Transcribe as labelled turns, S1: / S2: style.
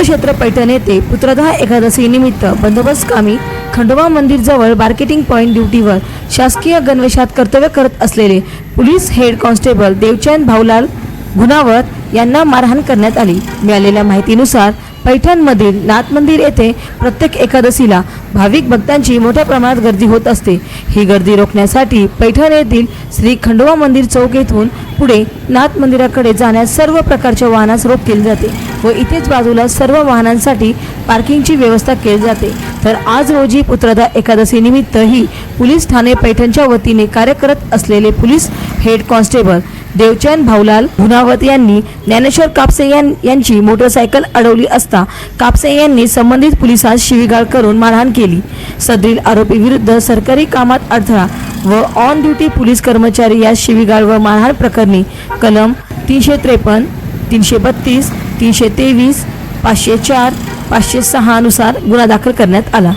S1: तीर्थक्षेत्र पैठण येथे पुत्रदा एकादशी निमित्त बंदोबस्त कामी खंडोबा मंदिर जवळ मार्केटिंग पॉइंट ड्युटीवर शासकीय गणवेशात कर्तव्य करत असलेले police head constable Devchand Bhaulal Gunawat यांना मारहाण करण्यात आली। मिळालेल्या माहितीनुसार पैठणमधील नाथ मंदिर येथे प्रत्येक एकादशीला भाविक भक्तांची मोठ्या प्रमाणात गर्दी होत असते। ही गर्दी रोखण्यासाठी पैठण येथील श्री खंडोबा मंदिर चौक येथून पुढे नाथ मंदिराकडे जाण्यास सर्व प्रकारच्या वाहनास रोक केली जाते व इथेच बाजूला सर्व वाहनांसाठी पार्किंगची व्यवस्था केली जाते। तर आज रोजी पुत्रदा एकादशी निमित्त ही पोलीस ठाणे पैठणच्या वतीने कार्य करत असलेले police head constable Devchand Bhaulal Gunawat यांनी ज्ञानेश्वर कापसे यांची मोटरसायकल अडवली असता कापसे यांनी संबंधित पोलिसांस शिवीगाळ करून मारहाण केली। सदरील आरोपी विरुद्ध सरकारी कामात अडथळा व ऑन ड्युटी पोलीस कर्मचारी या शिवीगाळ व मारहाण प्रकरणी कलम 353, 332, 323, 504, 506 नुसार गुन्हा दाखल करण्यात आला।